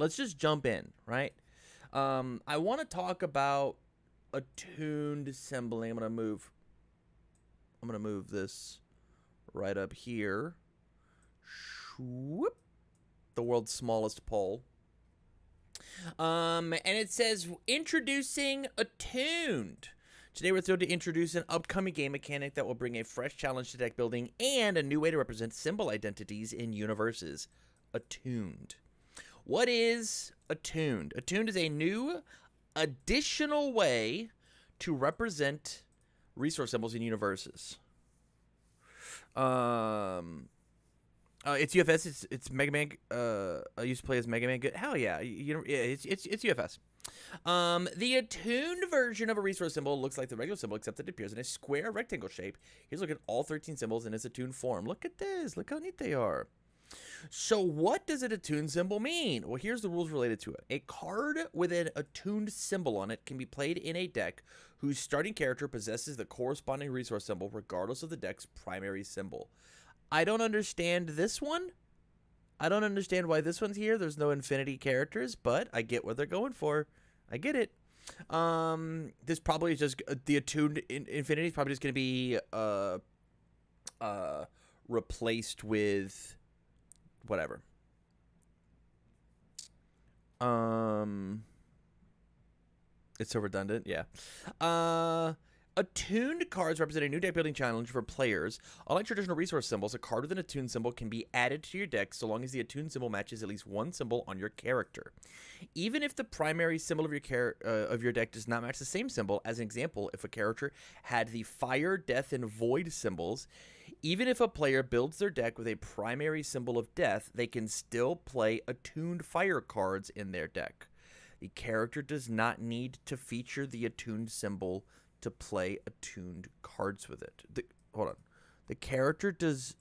let's just jump in, right? I want to talk about attuned assembling. I'm gonna move this right up here. Whoop. The world's smallest pole. And it says introducing Attuned. Today we're thrilled to introduce an upcoming game mechanic that will bring a fresh challenge to deck building and a new way to represent symbol identities in universes. Attuned. What is Attuned? Attuned is a new additional way to represent resource symbols in universes. It's UFS. It's Mega Man. I used to play as Mega Man. Good. Hell yeah. It's UFS. The attuned version of a resource symbol looks like the regular symbol, except it appears in a square rectangle shape. Here's a look at all 13 symbols in its attuned form. Look at this. Look how neat they are. So what does an attuned symbol mean? Well, here's the rules related to it. A card with an attuned symbol on it can be played in a deck whose starting character possesses the corresponding resource symbol regardless of the deck's primary symbol. I don't understand this one. I don't understand why this one's here. There's no infinity characters, but I get what they're going for. I get it. This probably is just the attuned infinity is probably just going to be replaced with whatever. It's so redundant. Yeah. Attuned cards represent a new deck building challenge for players. Unlike traditional resource symbols, a card with an attuned symbol can be added to your deck so long as the attuned symbol matches at least one symbol on your character. Even if the primary symbol of your deck does not match the same symbol, as an example, if a character had the fire, death, and void symbols, even if a player builds their deck with a primary symbol of death, they can still play attuned fire cards in their deck. The character does not need to feature the attuned symbol to play attuned cards with it. Hold on. The character does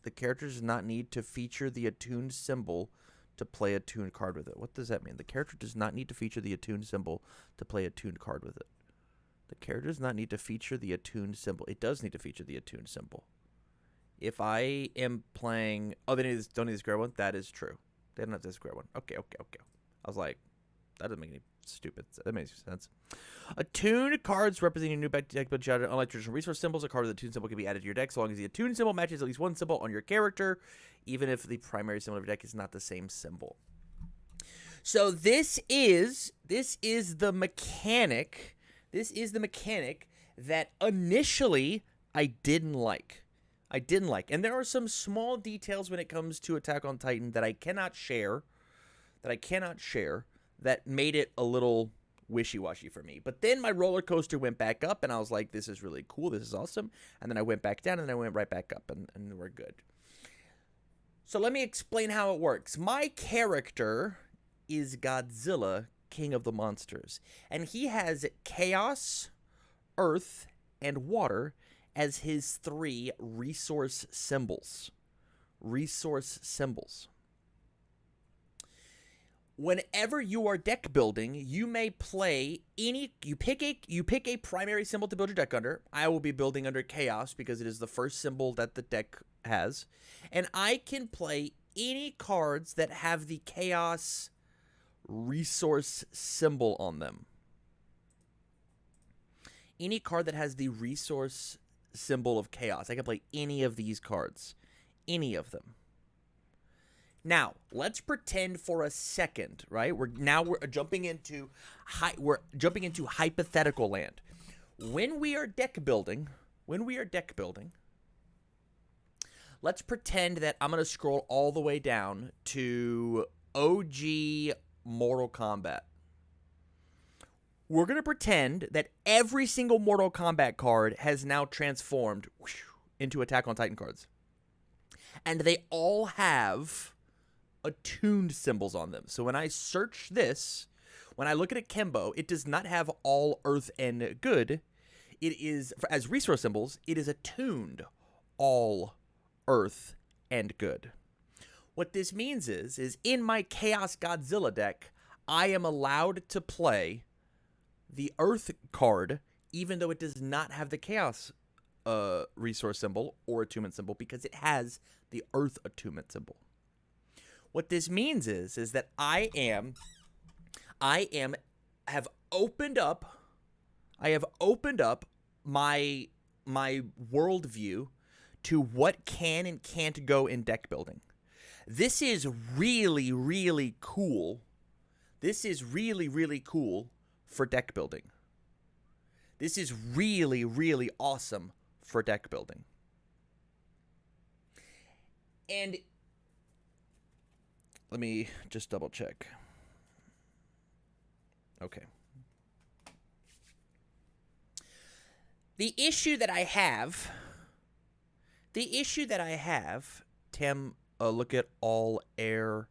not need to feature the attuned symbol to play a attuned card with it. What does that mean? The character does not need to feature the attuned symbol to play a attuned card with it. The character does not need to feature the attuned symbol. It does need to feature the attuned symbol. If I am playing... Oh, they don't need the square one? That is true. They don't have the square one. Okay. I was like, that doesn't make any stupid. That makes sense. Attuned cards representing a new deck build challenge. Unlike traditional resource symbols, a card with a attuned symbol can be added to your deck so long as the attuned symbol matches at least one symbol on your character, even if the primary symbol of your deck is not the same symbol. So this is the mechanic. This is the mechanic that initially I didn't like. And there are some small details when it comes to Attack on Titan that I cannot share. That made it a little wishy-washy for me. But then my roller coaster went back up, and I was like, this is really cool. This is awesome. And then I went back down, and then I went right back up, and we're good. So let me explain how it works. My character is Godzilla, King of the Monsters. And he has Chaos, Earth, and Water as his 3 resource symbols. Whenever you are deck building, you may play you pick a primary symbol to build your deck under. I will be building under Chaos because it is the first symbol that the deck has. And I can play any cards that have the Chaos resource symbol on them. Any card that has the resource symbol of Chaos. I can play any of these cards. Any of them. Now, let's pretend for a second, right? We're jumping into hypothetical land. When we are deck building, let's pretend that I'm going to scroll all the way down to OG Mortal Kombat. We're going to pretend that every single Mortal Kombat card has now transformed into Attack on Titan cards. And they all have attuned symbols on them. So when I search this, when I look at a Kembo, it does not have all earth and good. It is, as resource symbols, it is attuned all earth and good. What this means is in my Chaos Godzilla deck, I am allowed to play the earth card, even though it does not have the Chaos resource symbol or attunement symbol, because it has the earth attunement symbol. What this means is that I am I have opened up my worldview to what can and can't go in deck building. This is really, really cool. This is really, really cool for deck building. This is really, really awesome for deck building. And let me just double check. Okay. The issue that I have, Tim, look at all in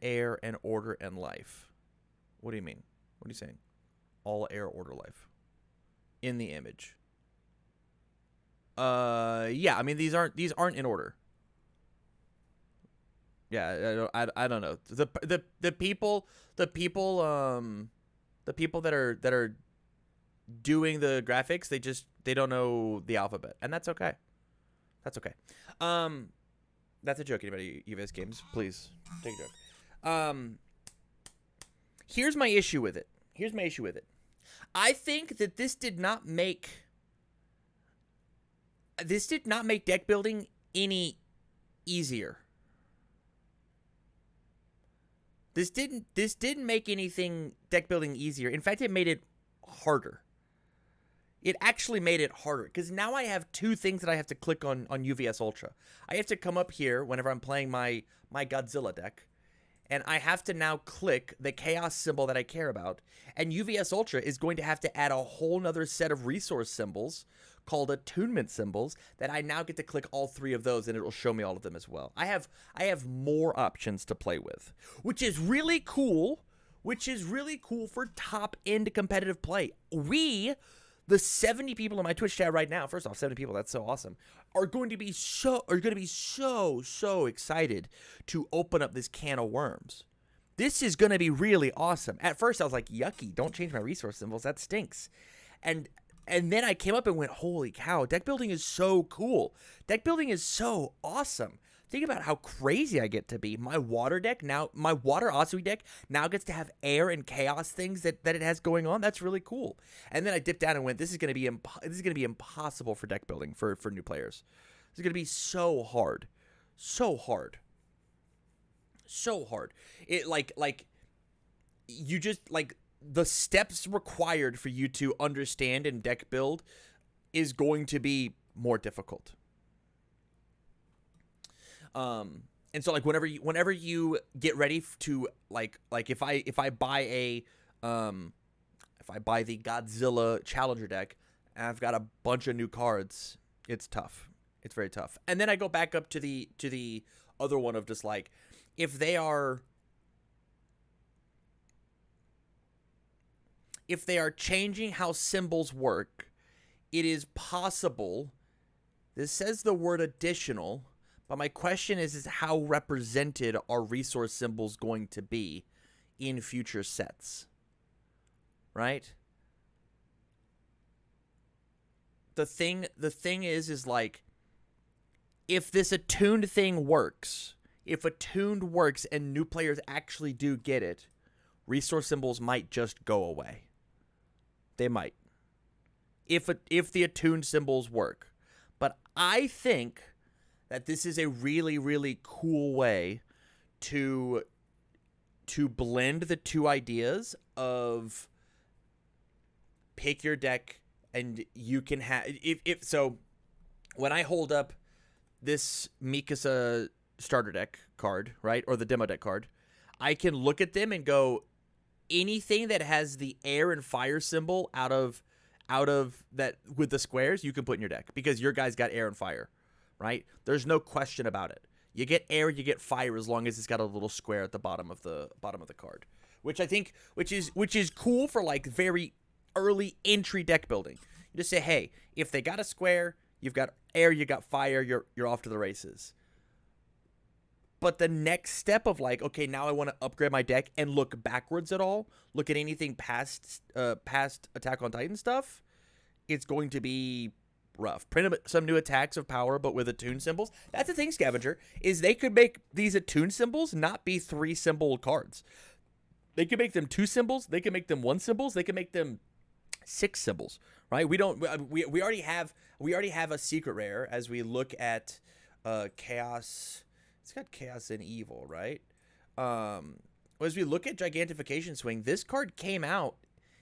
air and order and life. What do you mean? What are you saying? All air, order, life. In the image. Yeah, I mean these aren't in order. Yeah, I don't know. The people that are doing the graphics, they don't know the alphabet, and that's okay. That's okay. That's a joke. Anybody you guys games, please take a joke. Here's my issue with it. I think that this did not make deck building any easier. This didn't make anything deck building easier. In fact, it made it harder. It actually made it harder because now I have two things that I have to click on UVS Ultra. I have to come up here whenever I'm playing my Godzilla deck, and I have to now click the chaos symbol that I care about, and UVS Ultra is going to have to add a whole nother set of resource symbols called attunement symbols that I now get to click all three of those, and it'll show me all of them as well. I have more options to play with, which is really cool. For top-end competitive play. The 70 people in my Twitch chat right now, first off, 70 people, that's so awesome, are going to be so excited to open up this can of worms. This is going to be really awesome. At first, I was like, yucky, don't change my resource symbols, that stinks. And then I came up and went, holy cow, deck building is so cool. Deck building is so awesome. Think about how crazy I get to be. My water Asui deck now gets to have air and chaos things that it has going on. That's really cool. And then I dipped down and went, this is going to be impossible for deck building for new players. This is going to be so hard. It you just the steps required for you to understand and deck build is going to be more difficult. And so whenever you get ready to if I buy the Godzilla Challenger deck and I've got a bunch of new cards, it's tough. It's very tough. And then I go back up to the other one of just if they are changing how symbols work, it is possible. This says the word additional. But my question is how represented are resource symbols going to be in future sets? Right? The thing is if this attuned thing works, and new players actually do get it, resource symbols might just go away. They might. If the attuned symbols work. But I think that this is a really, really cool way to blend the two ideas of pick your deck and you can have so when I hold up this Mikasa starter deck card, right, or the demo deck card, I can look at them and go, anything that has the air and fire symbol out of that with the squares, you can put in your deck because your guys got air and fire. Right? There's no question about it. You get air, you get fire as long as it's got a little square at the bottom of the card, which I think which is cool for very early entry deck building. You just say, hey, if they got a square, you've got air, you got fire, you're off to the races. But the next step of okay, now I want to upgrade my deck and look backwards at all, look at anything past Attack on Titan stuff, it's going to be rough. Print some new attacks of power, but with attune symbols. That's the thing, Scavenger, is they could make these attune symbols not be 3 symbol cards. They can make them 2 symbols. They can make them 1 symbols. They can make them 6 symbols. Right? We don't. We already have a secret rare as we look at chaos. It's got chaos and evil, right? As we look at Gigantification Swing, this card came out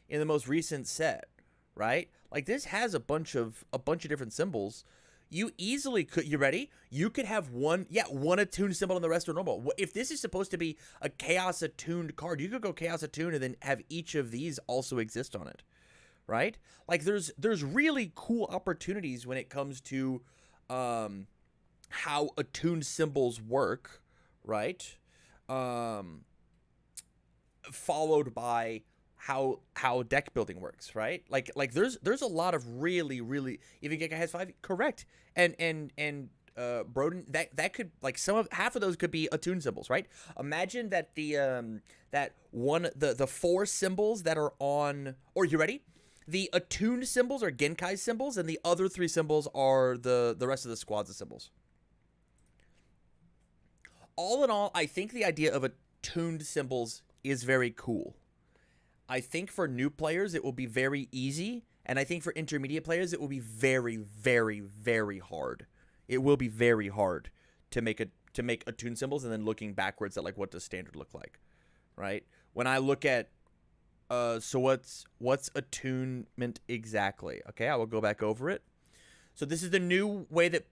in the most recent set, right? Like this has a bunch of different symbols. You easily could. You ready? You could have one attuned symbol and the rest are normal. If this is supposed to be a chaos attuned card, you could go chaos attuned and then have each of these also exist on it, right? Like there's really cool opportunities when it comes to how attuned symbols work, right? Followed by how deck building works, right? Like there's a lot of really even Gekka has 5, correct, and Broden that could like half of those could be attuned symbols, right? Imagine that the 4 symbols that are on, or you ready? The attuned symbols are Genkai's symbols, and the other 3 symbols are the rest of the squad's symbols. All in all, I think the idea of attuned symbols is very cool. I think for new players, it will be very easy. And I think for intermediate players, it will be very, very, very hard. It will be very hard to make attuned symbols and then looking backwards at like what does standard look like, right? When I look at, so what's attunement exactly? Okay, I will go back over it. So this is the new way that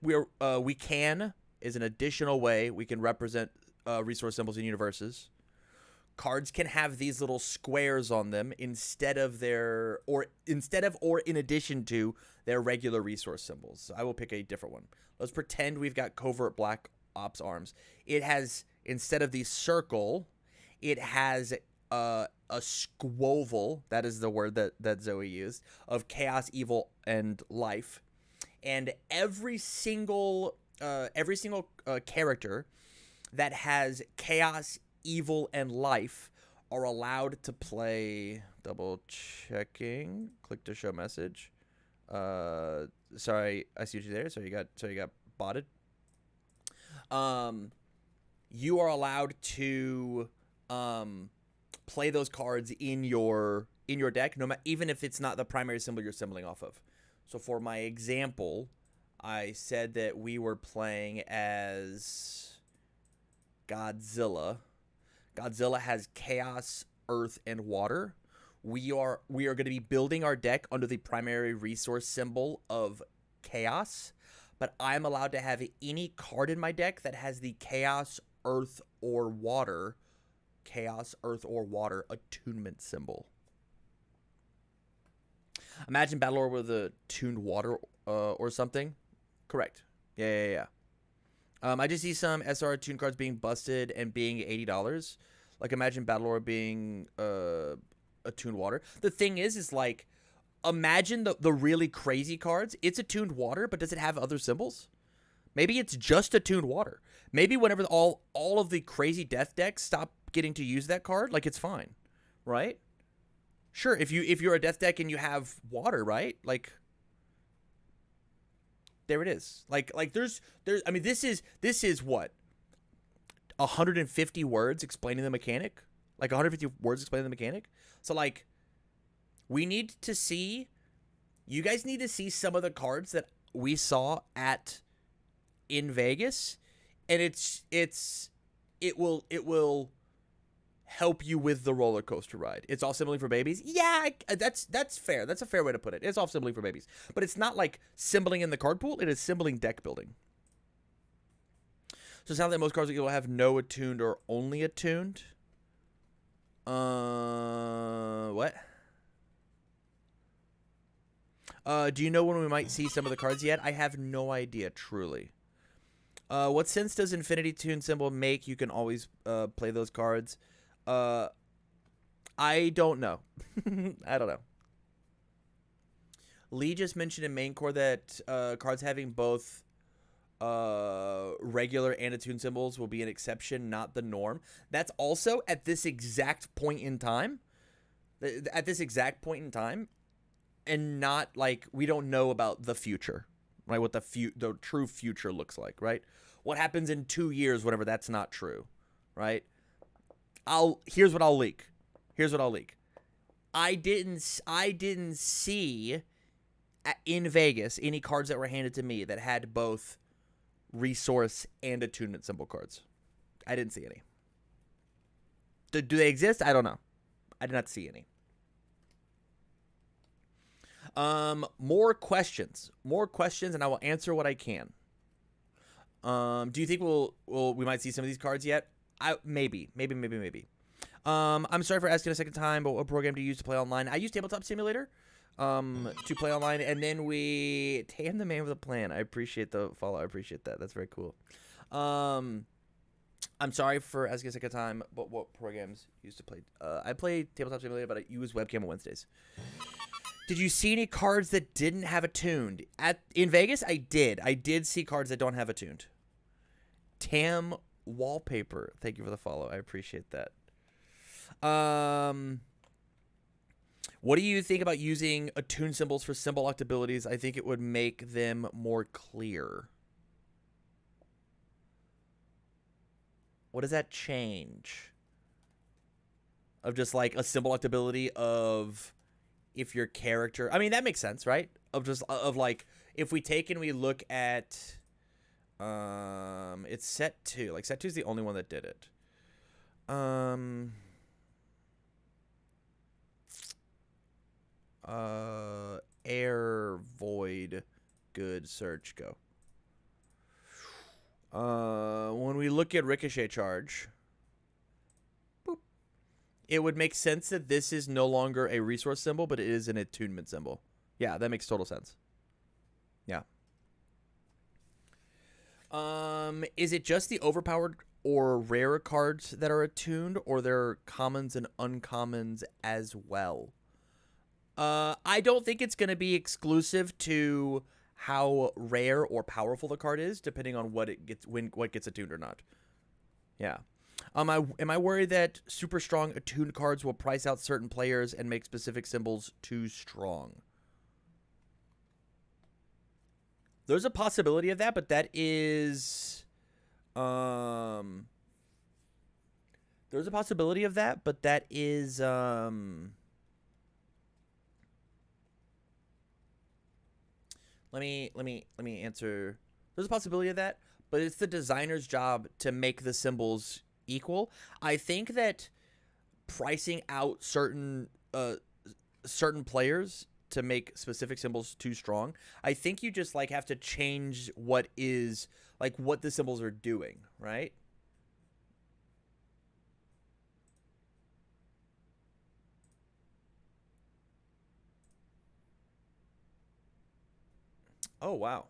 we can, is an additional way we can represent resource symbols in universes. Cards can have these little squares on them instead of or in addition to their regular resource symbols. So I will pick a different one. Let's pretend we've got Covert Black Ops Arms. It has, instead of the circle, it has a squoval, that is the word that Zoe used, of chaos, evil, and life. And every single character that has chaos, evil, and life are allowed to play. Double checking. Click to show message. Sorry, I see what you there. So you got botted. You are allowed to play those cards in your deck, even if it's not the primary symbol you're symboling off of. So for my example, I said that we were playing as Godzilla. Godzilla has chaos, earth, and water. We are going to be building our deck under the primary resource symbol of chaos, but I'm allowed to have any card in my deck that has the chaos, earth, or water attunement symbol. Imagine Battlelore with a tuned water or something. Correct. Yeah. I just see some SR tuned cards being busted and being $80. Like, imagine Battlelore being a tuned water. The thing is like, imagine the really crazy cards. It's a tuned water, but does it have other symbols? Maybe it's just a tuned water. Maybe whenever all of the crazy death decks stop getting to use that card, like, it's fine, right? Sure, if you're a death deck and you have water, right? Like, there it is. Like there's I mean, this is what, 150 words explaining the mechanic? Like 150 words explaining the mechanic? So like, we need to see, you guys need to see some of the cards that we saw in Vegas, and it will help you with the roller coaster ride. It's all symboling for babies. Yeah, that's fair. That's a fair way to put it. It's all symboling for babies, but it's not like symboling in the card pool. It is symboling deck building. So it sounds like most cards will have no attuned or only attuned. What? Do you know when we might see some of the cards yet? I have no idea, truly. What sense does Infinity Tune symbol make? You can always play those cards. I don't know. I don't know. Lee just mentioned in main core that cards having both regular and attuned symbols will be an exception, not the norm. That's also at this exact point in time. At this exact point in time, and not like, we don't know about the future, right? What the true future looks like, right? What happens in 2 years, whatever, that's not true, right? Here's what I'll leak. Here's what I'll leak. I didn't see in Vegas any cards that were handed to me that had both resource and attunement symbol cards. I didn't see any. Do they exist? I don't know. I did not see any. More questions, and I will answer what I can. Do you think we might see some of these cards yet? Maybe. I'm sorry for asking a second time, but what program do you use to play online? I use Tabletop Simulator to play online, and then we Tam the man with a plan. I appreciate the follow. I appreciate that. That's very cool. I'm sorry for asking a second time, but what programs you used to play? I play Tabletop Simulator, but I use webcam on Wednesdays. Did you see any cards that didn't have attuned? In Vegas, I did. I did see cards that don't have attuned. Tam Wallpaper. Thank you for the follow. I appreciate that. What do you think about using attune symbols for symbol locked abilities? I think it would make them more clear. What does that change? Of just like a symbol locked ability of if your character, I mean, that makes sense, right? Of like, if we take and we look at, it's set 2. Like, set 2 is the only one that did it. Air, void, good, search, go. When we look at ricochet charge, boop, it would make sense that this is no longer a resource symbol, but it is an attunement symbol. Yeah, that makes total sense. Yeah. Is it just the overpowered or rare cards that are attuned, or there are commons and uncommons as well? I don't think it's going to be exclusive to how rare or powerful the card is, depending on what it gets, what gets attuned or not. Yeah. Am I worried that super strong attuned cards will price out certain players and make specific symbols too strong? There's a possibility of that, but that is, there's a possibility of that, but that is, Let me answer. There's a possibility of that, but it's the designer's job to make the symbols equal. I think that pricing out certain players to make specific symbols too strong, I think you just like have to change what is like what the symbols are doing, right? Oh, wow.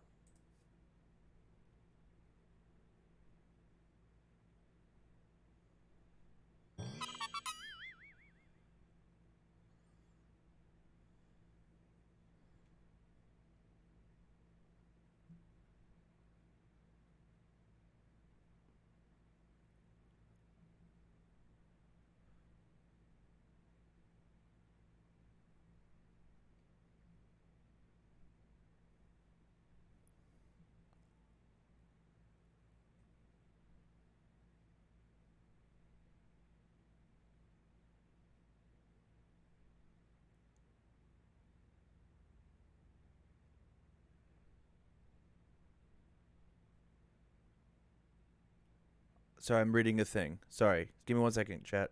Sorry, I'm reading a thing. Sorry. Give me 1 second, chat.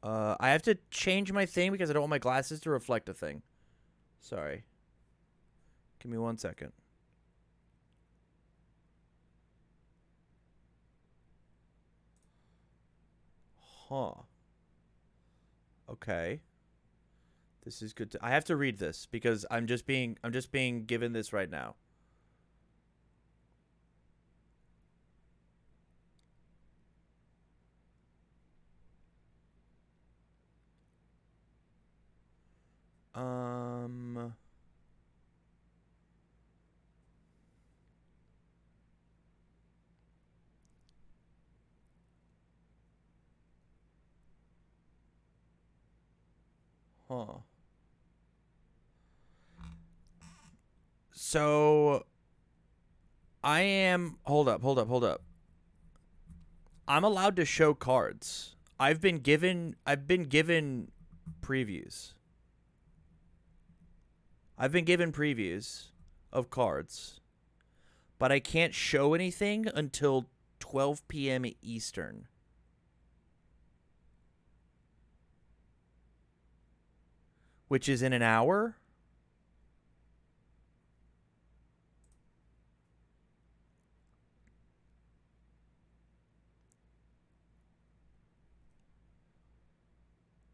I have to change my thing because I don't want my glasses to reflect a thing. Sorry. Give me 1 second. Huh. Okay. This is good. I have to read this because I'm just being given this right now. Huh. So I am. Hold up. Hold up. Hold up. I'm allowed to show cards. I've been given previews. I've been given previews of cards, but I can't show anything until 12 p.m. Eastern. Which is in an hour?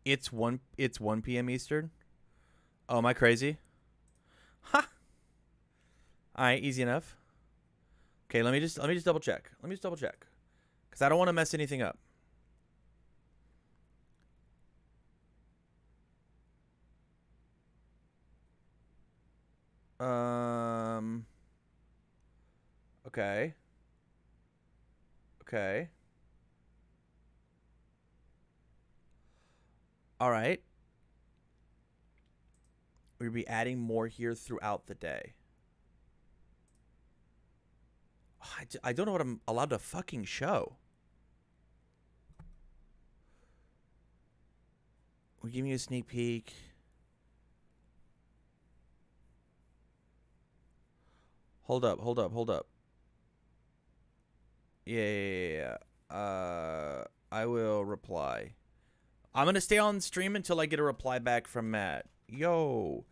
It's 1 p.m. Eastern? Oh, am I crazy? Ha. All right, easy enough. Okay, let me just double check. Cuz I don't want to mess anything up. Okay. Okay. All right. We'll be adding more here throughout the day. I don't know what I'm allowed to fucking show. We're giving you a sneak peek. Hold up. Yeah. I will reply. I'm going to stay on stream until I get a reply back from Matt. Yo,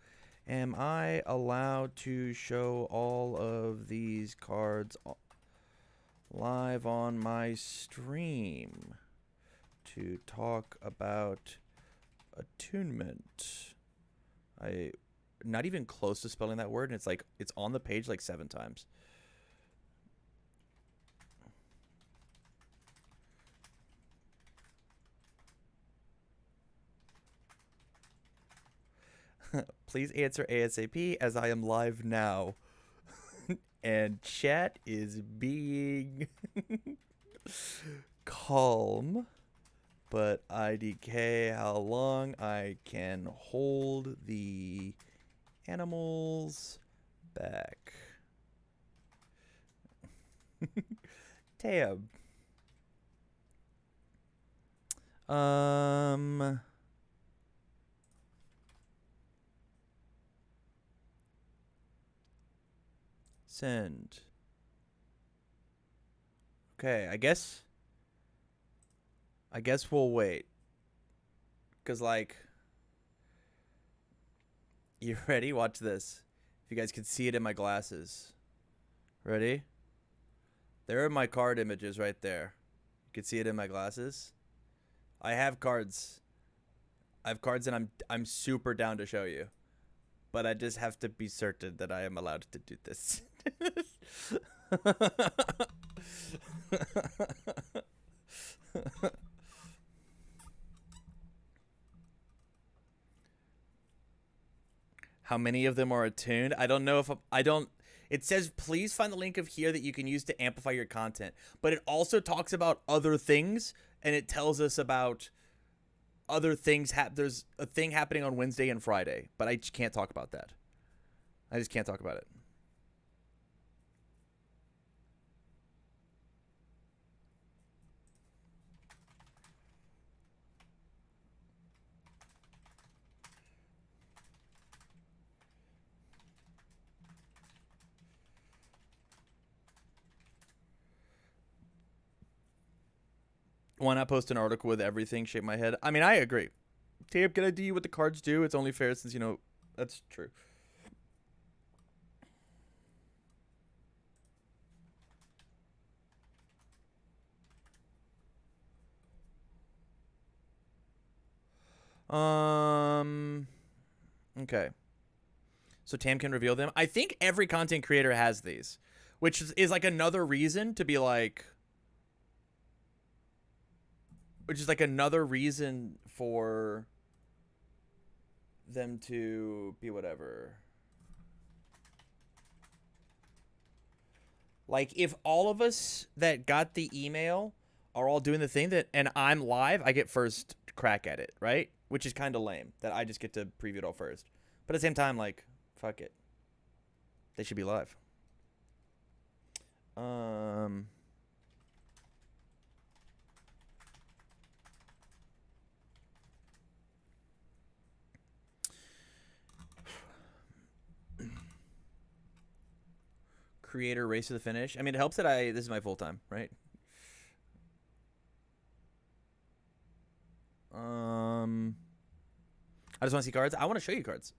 am I allowed to show all of these cards live on my stream to talk about attunement? I not even close to spelling that word, and it's on the page like 7 times. Please answer ASAP as I am live now. And chat is being calm, but IDK how long I can hold the animals back. Tab. Send. Okay, I guess we'll wait. Cause like, you ready? Watch this. If you guys can see it in my glasses. Ready? There are my card images right there. You can see it in my glasses. I have cards. And I'm super down to show you. But I just have to be certain that I am allowed to do this. How many of them are attuned? I don't know if I don't. It says, please find the link of here that you can use to amplify your content. But it also talks about other things, and it tells us about other things. There's a thing happening on Wednesday and Friday, but I just can't talk about that. I just can't talk about it. Why not post an article with everything? Shape my head. I mean, I agree. Tape, can I do what the cards do? It's only fair since, that's true. Okay. So Tam can reveal them. I think every content creator has these, which is like another reason to be like, which is like another reason for them to be whatever. Like, if all of us that got the email are all doing the thing and I'm live, I get first crack at it, right? Which is kind of lame that I just get to preview it all first. But at the same time, like, fuck it. They should be live. Um. Creator race to the finish. I mean, it helps that this is my full time, right? I just want to see cards. I want to show you cards.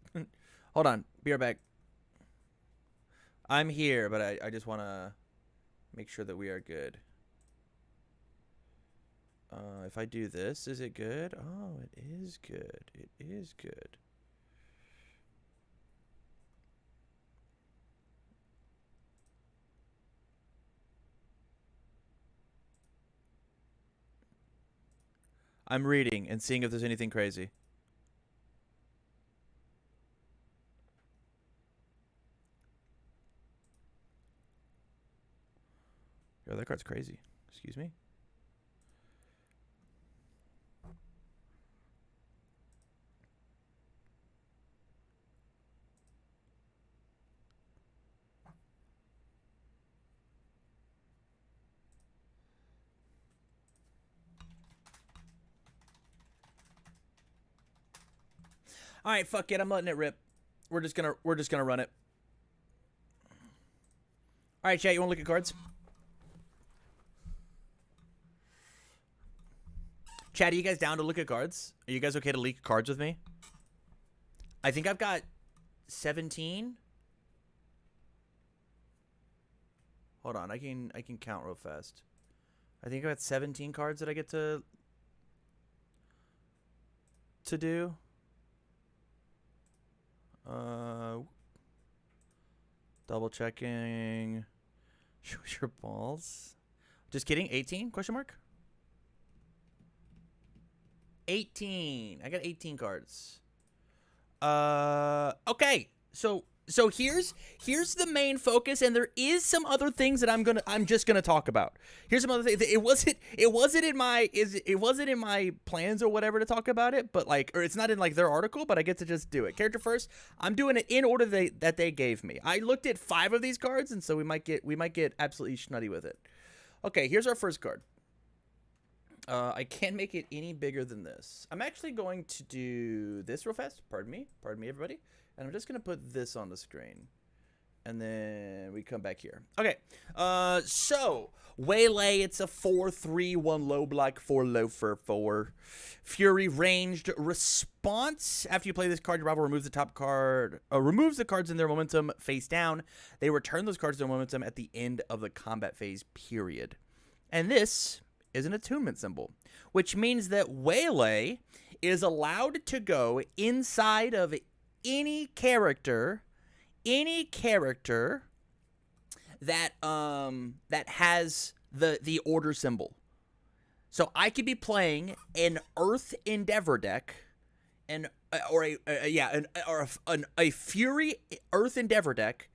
Hold on. Be right back. I'm here, but I just want to make sure that we are good. If I do this, is it good? Oh, it is good. It is good. I'm reading and seeing if there's anything crazy. Yo, that card's crazy. Excuse me. All right, fuck it. I'm letting it rip. We're just gonna run it. All right, chat. You want to look at cards? Chat, are you guys down to look at cards? Are you guys okay to leak cards with me? I think I've got 17. Hold on, I can count real fast. I think I've got 17 cards that I get to do. Double checking. Show your balls. Just kidding. 18? Question mark. 18. I got 18 cards. Okay. So here's the main focus, and there is some other things that I'm just gonna talk about. Here's some other things. It wasn't in my plans or whatever to talk about it, but or it's not in their article, but I get to just do it. Character first. I'm doing it in order that they gave me. I looked at 5 of these cards, and so we might get absolutely schnutty with it. Okay, here's our first card. I can't make it any bigger than this. I'm actually going to do this real fast. Pardon me, everybody. And I'm just going to put this on the screen. And then we come back here. Okay. So, Waylay, it's a 4/3, 1 low block, 4 low for 4. Fury ranged response. After you play this card, your rival removes the top card, removes the cards in their momentum face down. They return those cards to their momentum at the end of the combat phase, period. And this is an attunement symbol, which means that Waylay is allowed to go inside of any character that has the order symbol. So I could be playing an Earth Endeavor deck, or a Fury Earth Endeavor deck,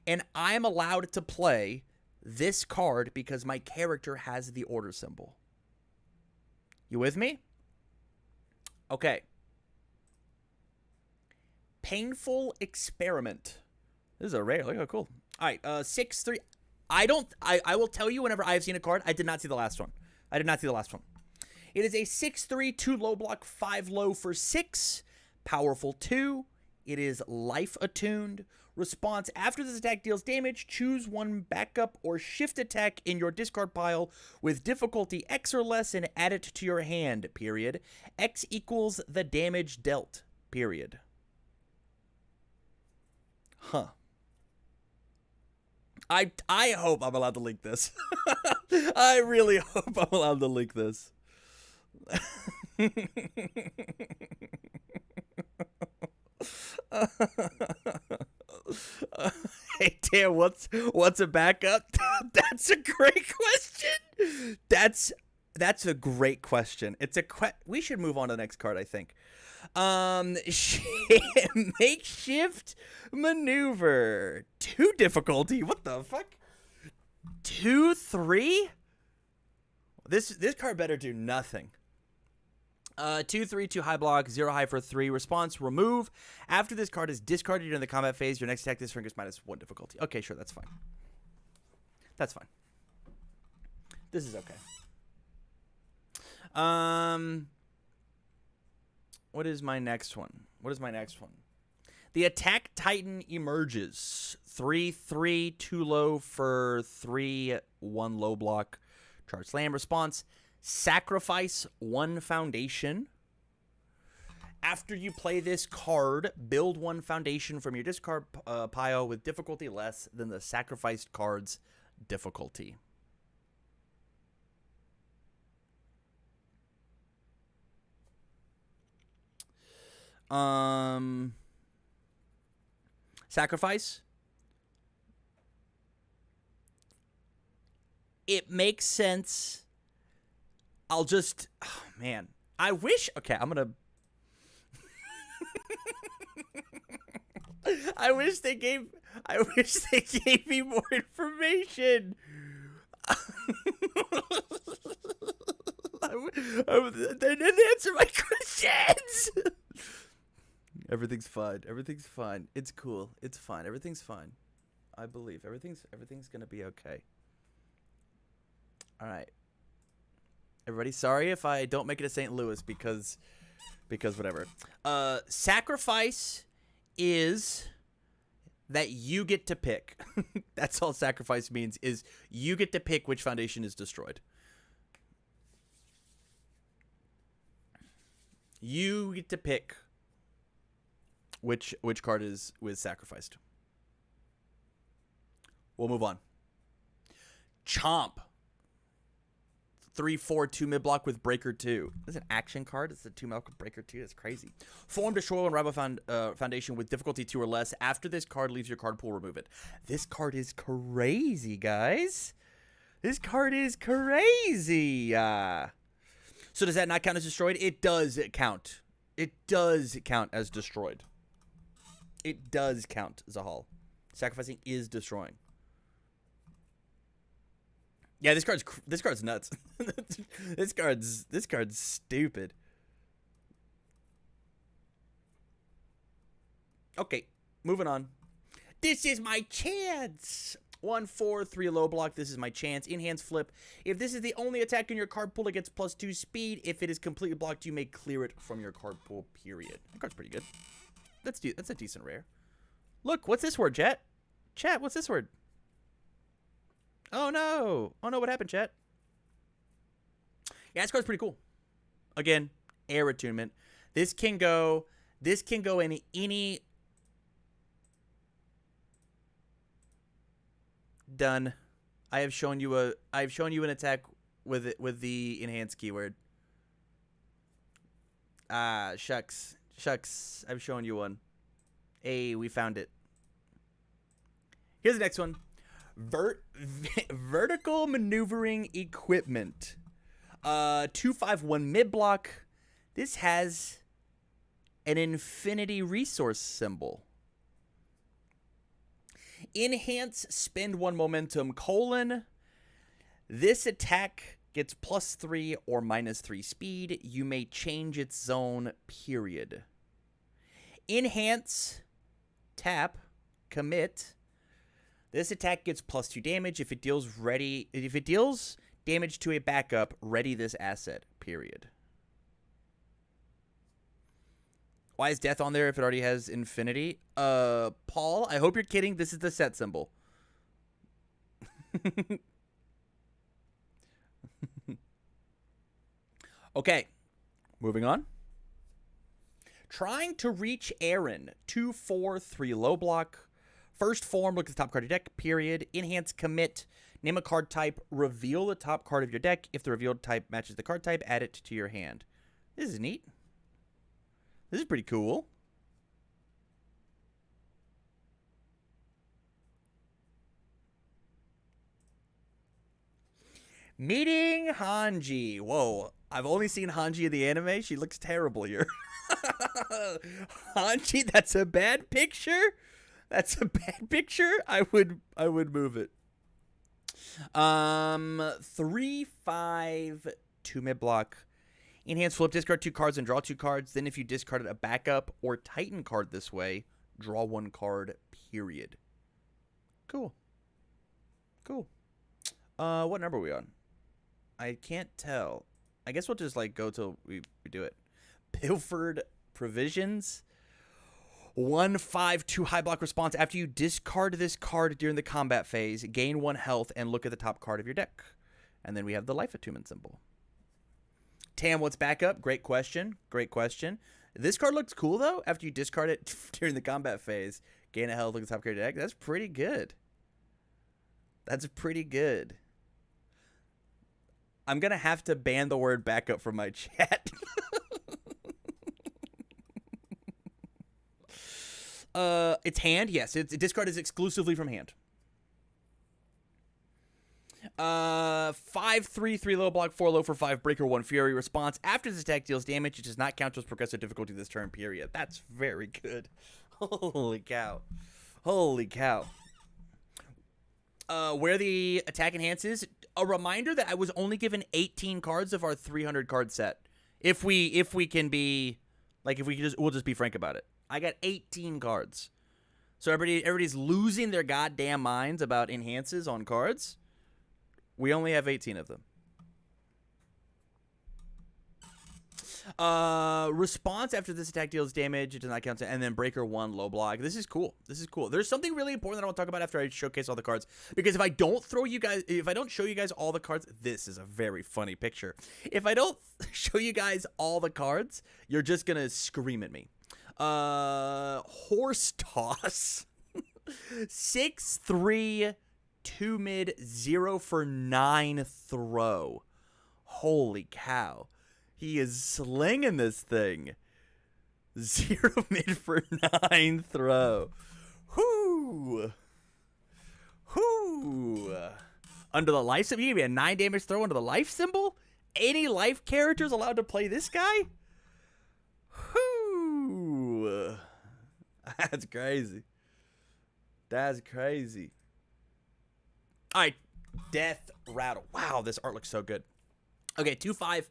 and I'm allowed to play this card because my character has the order symbol. You with me? Okay. Painful Experiment. This is a rare. Look how cool. All right, 6/3. I will tell you whenever I've seen a card. I did not see the last one. It is a 6/3, 2 low block, 5 low for 6. Powerful 2. It is life attuned. Response: after this attack deals damage, choose one backup or shift attack in your discard pile with difficulty X or less and add it to your hand, period. X equals the damage dealt, period. Huh. I hope I'm allowed to leak this. I really hope I'm allowed to leak this. Hey, Dan, what's a backup? That's a great question. That's a great question. We should move on to the next card, I think. Makeshift maneuver. 2 difficulty. What the fuck? 2/3? This card better do nothing. 2/3, 2 high block, 0 high for 3. Response: remove. After this card is discarded during the combat phase, your next attack this turn gets -1 difficulty. Okay, sure, that's fine. That's fine. This is okay. What is my next one? The Attack Titan emerges. 3/3, 2 low for 3, 1 low block. Charge slam response. Sacrifice 1 foundation. After you play this card, build 1 foundation from your discard pile with difficulty less than the sacrificed card's difficulty. Sacrifice. It makes sense. I'll just, oh man, I wish. Okay, I'm gonna. I wish they gave me more information. They didn't answer my questions. Everything's fine. Everything's fine. It's cool. It's fine. Everything's fine. I believe everything's gonna be okay. All right. Everybody, sorry if I don't make it to St. Louis because whatever. Sacrifice is that you get to pick. That's all sacrifice means, is you get to pick which foundation is destroyed. You get to pick which card was sacrificed. We'll move on. Chomp. 3/4, 2 mid block with Breaker 2. This is an action card. It's a 2 milk with Breaker 2. That's crazy. Form, destroy one rival foundation with difficulty 2 or less. After this card leaves your card pool, remove it. This card is crazy, guys. This card is crazy. So does that not count as destroyed? It does count. It does count as destroyed. It does count, Zahal. Sacrificing is destroying. Yeah, this card's nuts. this card's stupid. Okay, moving on. This is my chance. 1/4, 3 low block. This is my chance. Enhance flip. If this is the only attack in your card pool, it gets +2 speed. If it is completely blocked, you may clear it from your card pool. Period. That card's pretty good. That's a decent rare. Look, what's this word, chat? Chat, what's this word? Oh no! Oh no! What happened, chat? Yeah, this card's pretty cool. Again, air attunement. This can go in any. Done. I've shown you an attack with the enhance keyword. Shucks. I've shown you one. Hey, we found it. Here's the next one. Vertical maneuvering equipment. 2/5/1 mid block. This has an infinity resource symbol. Enhance, spend 1 momentum, : this attack gets +3 or -3 speed. You may change its zone, period. Enhance, tap, commit. This attack gets +2 damage. If it deals damage to a backup, ready this asset, period. Why is death on there if it already has infinity? Paul, I hope you're kidding. This is the set symbol. Okay, moving on. Trying to reach Aaron. 2/4, 3 low block. First form, look at the top card of your deck, period. Enhance, commit. Name a card type. Reveal the top card of your deck. If the revealed type matches the card type, add it to your hand. This is neat. This is pretty cool. Meeting Hanji. Whoa. I've only seen Hanji in the anime. She looks terrible here. Hanji, that's a bad picture. That's a bad picture. I would move it. 3/5, 2 mid block. Enhance flip, discard 2 cards and draw 2 cards. Then if you discarded a backup or Titan card this way, draw 1 card, period. Cool. Cool. What number are we on? I can't tell. I guess we'll just like go till we do it. Pilfered Provisions. 1/5/2 high block response. After you discard this card during the combat phase, gain 1 health and look at the top card of your deck. And then we have the life attunement symbol. Tam, what's back up? Great question. Great question. This card looks cool though. After you discard it during the combat phase, gain a health, look at the top card of your deck. That's pretty good. That's pretty good. I'm gonna have to ban the word backup from my chat. It's hand. Yes, discard is exclusively from hand. 5/3/3 low block, 4 low for 5 breaker, 1 fury. Response: after this attack deals damage, it does not count towards progressive difficulty this turn. Period. That's very good. Holy cow! Holy cow! Where the attack enhances. A reminder that I was only given 18 cards of our 300 card set. If we can be like, if we can just, we'll just be frank about it. I got 18 cards. So everybody's losing their goddamn minds about enhances on cards. We only have 18 of them. Response: after this attack deals damage, it does not count. And then breaker 1 low block. This is cool. This is cool. There's something really important that I want to talk about after I showcase all the cards. Because if I don't show you guys all the cards, this is a very funny picture. If I don't show you guys all the cards, you're just gonna scream at me. Horse Toss. 6/3, 2 mid, 0 for 9 throw. Holy cow. He is slinging this thing. 0 mid for 9 throw. Whoo. Whoo. Under the life symbol, you give me a 9 damage throw under the life symbol? Any life characters allowed to play this guy? Whoo. That's crazy. That's crazy. All right. Death Rattle. Wow, this art looks so good. Okay, 2/5,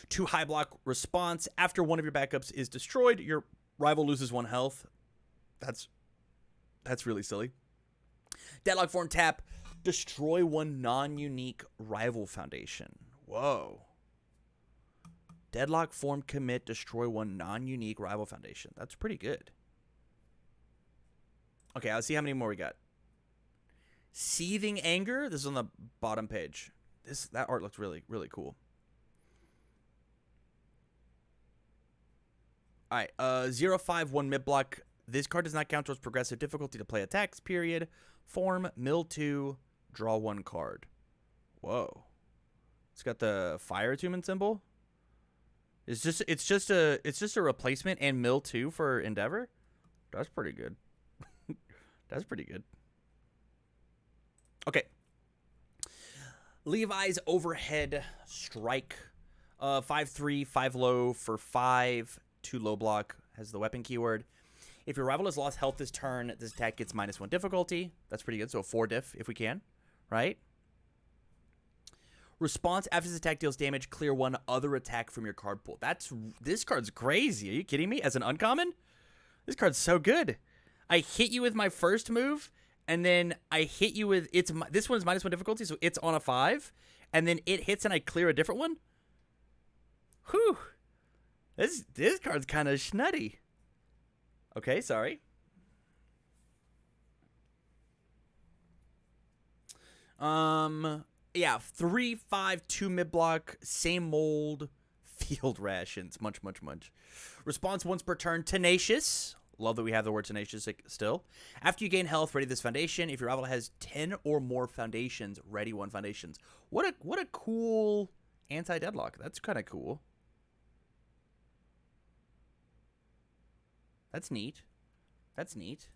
2 high block. Response: after one of your backups is destroyed, your rival loses 1 health. That's really silly. Deadlock form tap. Destroy 1 non-unique rival foundation. Whoa. Deadlock form commit. Destroy 1 non-unique rival foundation. That's pretty good. Okay, let's see how many more we got. Seething Anger. This is on the bottom page. That art looks really, really cool. All right, 0/5/1 mid block. This card does not count towards progressive difficulty to play attacks. Period. Form mill 2, draw 1 card. Whoa, it's got the fire attunement symbol. It's just a replacement and mill 2 for Endeavor. That's pretty good. That's pretty good. Okay. Levi's Overhead Strike. 5/3, 5 low for 5, 2 low block. Has the weapon keyword. If your rival has lost health this turn, this attack gets -1 difficulty. That's pretty good. So a 4 diff if we can, right? Response: after this attack deals damage, clear 1 other attack from your card pool. This card's crazy. Are you kidding me? As an uncommon? This card's so good. I hit you with my first move, and then I hit you with this one's -1 difficulty, so it's on a 5, and then it hits and I clear a different one. Whew. This card's kind of schnutty. Okay, sorry. Yeah, 3/5, 2 mid block, same mold, field rations, munch. Response once per turn, Tenacious. Love that we have the word tenacious still. After you gain health, ready this foundation. If your rival has 10 or more foundations, ready 1 foundations. What a cool anti-deadlock. That's kind of cool. That's neat. That's neat.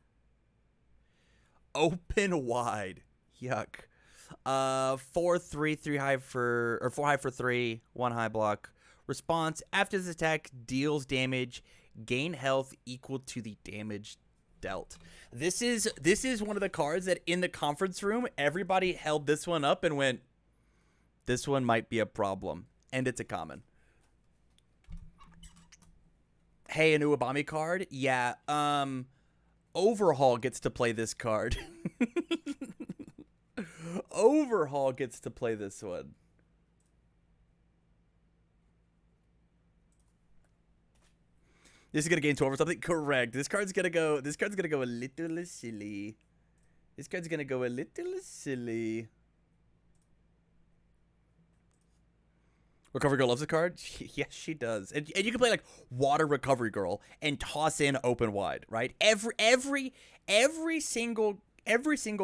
Open wide. Yuck. 4/3, 3 high for, or 4 high for 3, 1 high block. Response: after this attack deals damage, gain health equal to the damage dealt. This is one of the cards that in the conference room everybody held this one up and went, this one might be a problem, and it's a common. Hey, a new Abami card? Yeah, Overhaul gets to play this card. Overhaul gets to play this one. This is gonna gain 12 or something. Correct. This card's gonna go. This card's gonna go a little silly. This card's gonna go a little silly. Recovery Girl loves the card. Yes, she does. And you can play like Water Recovery Girl and toss in Open Wide, right? Every single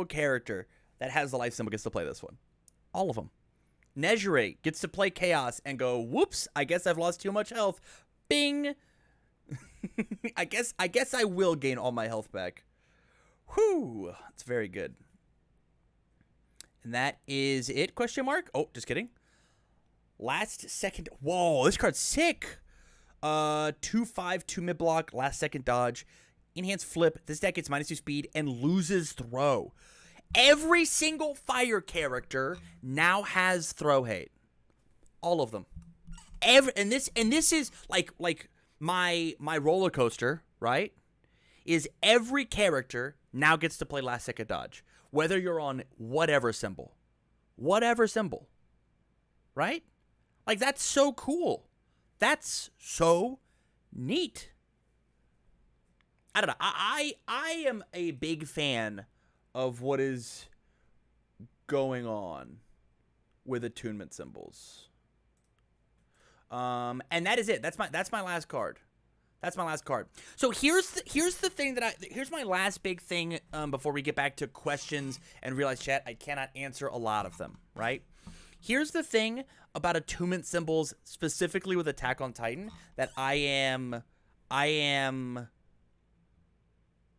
character that has the life symbol gets to play this one. All of them. Nejire gets to play Chaos and go, whoops, I guess I've lost too much health. Bing. I guess I will gain all my health back. Whew. It's very good. And that is it, question mark? Oh, just kidding. Last second. Whoa, this card's sick. 2/5, 2 mid block, last second dodge. Enhanced flip. This deck gets -2 speed and loses throw. Every single fire character now has throw hate. All of them. And this is like my roller coaster, right? Is every character now gets to play last second dodge. Whether you're on whatever symbol. Whatever symbol. Right? Like, that's so cool. That's so neat. I don't know. I am a big fan of what is going on with attunement symbols. And that is it. That's my last card. That's my last card. So here's the thing that here's my last big thing before we get back to questions and realize, chat, I cannot answer a lot of them, right? Here's the thing about attunement symbols, specifically with Attack on Titan, that I am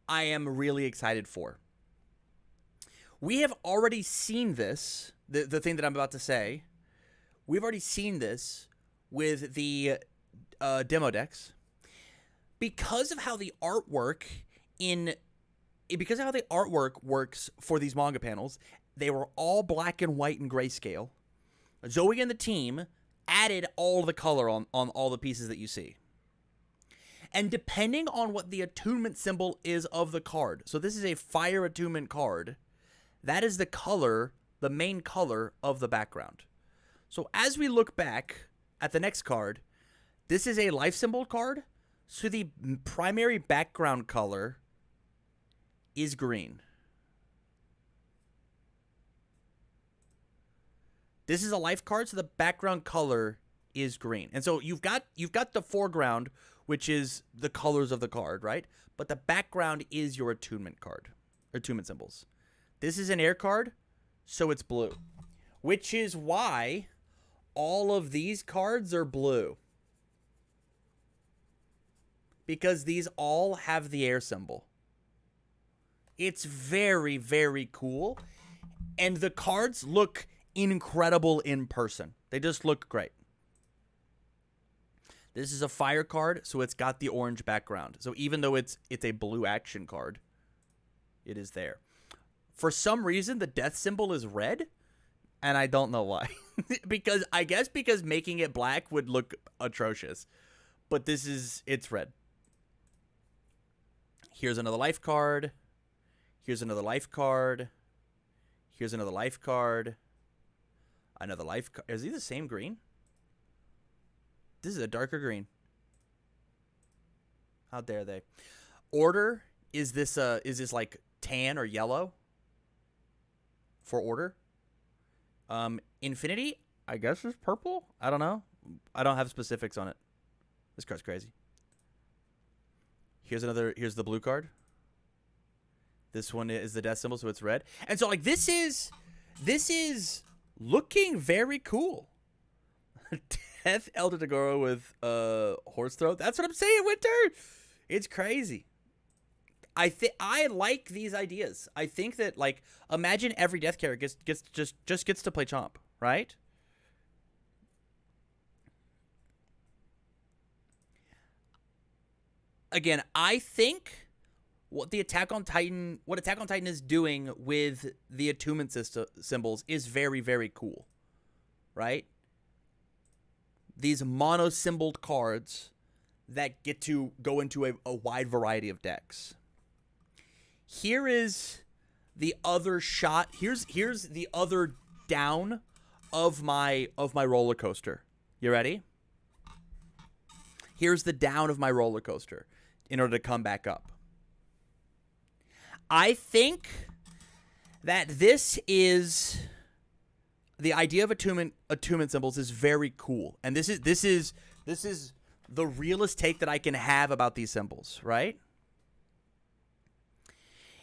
really excited for. We have already seen this, the thing that I'm about to say. We've already seen this with the demo decks. Because of how the artwork works for these manga panels, they were all black and white and grayscale. Zoe and the team added all the color on all the pieces that you see. And depending on what the attunement symbol is of the card, so this is a fire attunement card, that is the color, the main color of the background. So as we look back at the next card, this is a life symbol card, so the primary background color is green. This is a life card, so the background color is green. And so you've got the foreground, which is the colors of the card, right? But the background is your attunement card, or attunement symbols. This is an air card, so it's blue, which is why all of these cards are blue. Because these all have the air symbol. It's very, very cool. And the cards look incredible in person. They just look great. This is a fire card, so it's got the orange background. So even though it's a blue action card, it is there. For some reason, the death symbol is red, and I don't know why. because making it black would look atrocious. But it's red. Here's another life card. Here's another life card. Here's another life card. Another life card. Is he the same green? This is a darker green. How dare they? Order, is this like tan or yellow? For order? Infinity, I guess is purple? I don't know. I don't have specifics on it. This card's crazy. Here's the blue card. This one is the death symbol, so it's red. And so, like, this is looking very cool. Death Elder Tagoro with horse throat. That's what I'm saying, Winter. It's crazy. I like these ideas. I think that, like, imagine every death character just gets to play Chomp, right? Again, I think what Attack on Titan is doing with the attunement symbols is very, very cool, right? These mono-symboled cards that get to go into a wide variety of decks. Here is the other shot. Here's the other down of my roller coaster. You ready? Here's the down of my roller coaster in order to come back up. I think that this is the idea of attunement symbols is very cool, and this is the realest take that I can have about these symbols, right?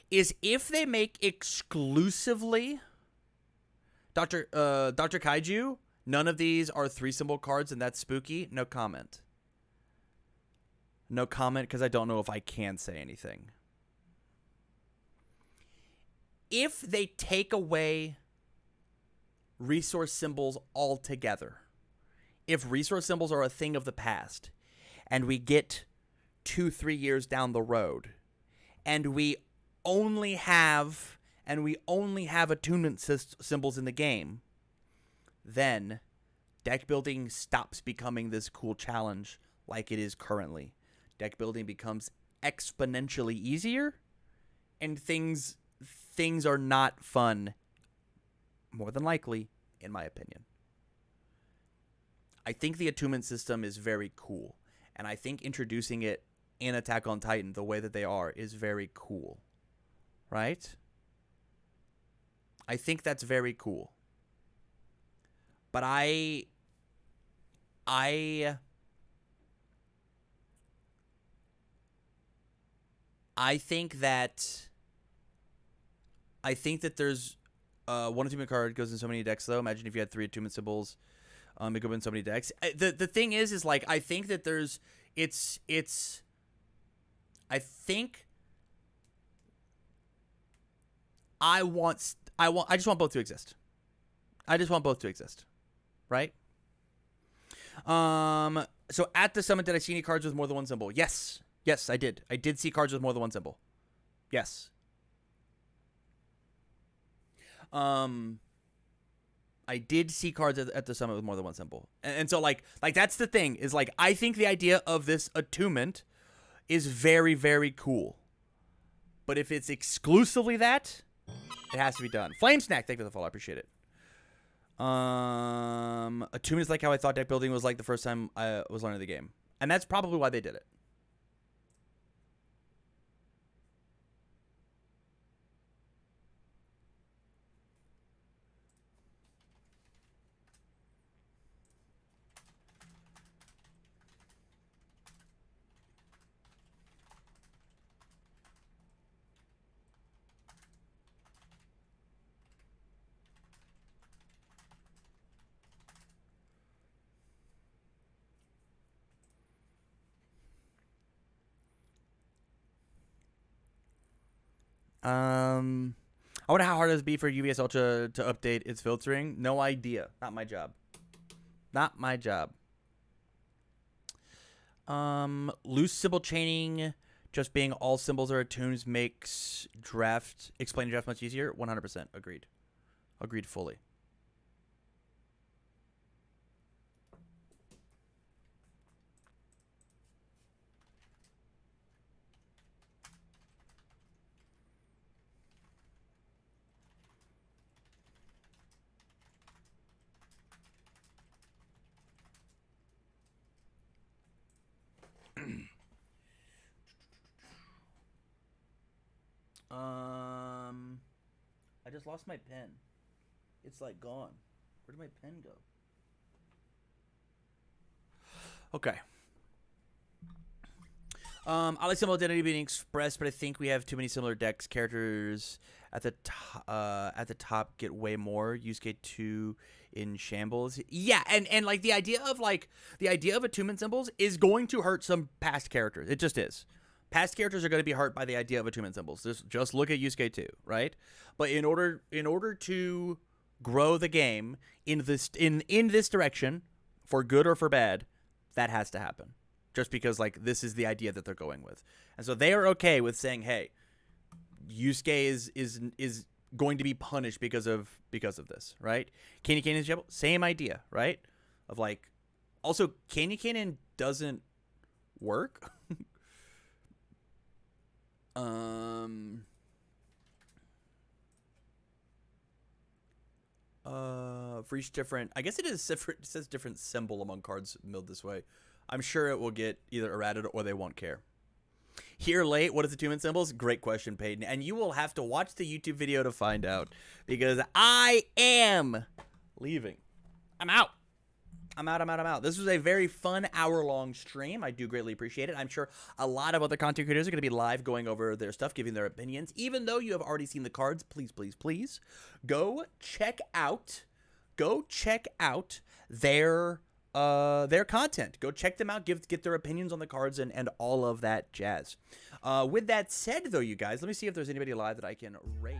Is if they make exclusively Dr. Kaiju, none of these are 3 symbol cards, and that's spooky. No comment. No comment, because I don't know if I can say anything. If they take away resource symbols altogether, if resource symbols are a thing of the past, and we get 2-3 years down the road, and we only have attunement symbols in the game, then deck building stops becoming this cool challenge like it is currently. Deck building becomes exponentially easier, and things are not fun, more than likely, in my opinion. I think the attunement system is very cool, and I think introducing it in Attack on Titan the way that they are is very cool, right? I think that's very cool. But I think that there's one attunement card goes in so many decks, though. Imagine if you had 3 attunement symbols. It could go in so many decks. The thing is like, I think that there's I think I just want both to exist. I just want both to exist, right? So at the summit, did I see any cards with more than 1 symbol? Yes, I did. I did see cards with more than 1 symbol. Yes. I did see cards at the summit with more than 1 symbol. And so like that's the thing, is like, I think the idea of this attunement is very, very cool. But if it's exclusively that, it has to be done. Flame Snack, thank you for the follow. I appreciate it. Attunement is like how I thought deck building was like the first time I was learning the game. And that's probably why they did it. I wonder how hard it would be for UBS Ultra to update its filtering. No idea. Not my job. Not my job. Loose symbol chaining, just being all symbols are attuned, makes explaining draft much easier. 100% agreed. Agreed fully. I just lost my pen. It's like gone. Where did my pen go? Okay. I like symbol identity being expressed, but I think we have too many similar decks. Characters at the top get way more. Yusuke 2 in shambles. Yeah, and like the idea of attunement symbols is going to hurt some past characters. It just is. Past characters are going to be hurt by the idea of attunement symbols. Just look at Yusuke 2, right? But in order to grow the game in this direction, for good or for bad, that has to happen. Just because like this is the idea that they're going with. And so they are okay with saying, "Hey, Yusuke is going to be punished because of this," right? Candy Cannon example, same idea, right? Of like, also Candy Cannon doesn't work. For each different, I guess it is different. It says different symbol among cards milled this way. I'm sure it will get either errated or they won't care. Here late, what is attunement symbols? Great question, Peyton. And you will have to watch the YouTube video to find out, because I am leaving. I'm out. I'm out. This was a very fun hour-long stream. I do greatly appreciate it. I'm sure a lot of other content creators are going to be live going over their stuff, giving their opinions. Even though you have already seen the cards, please, please, please go check out their content. Go check them out, get their opinions on the cards and all of that jazz. With that said, though, you guys, let me see if there's anybody live that I can raid.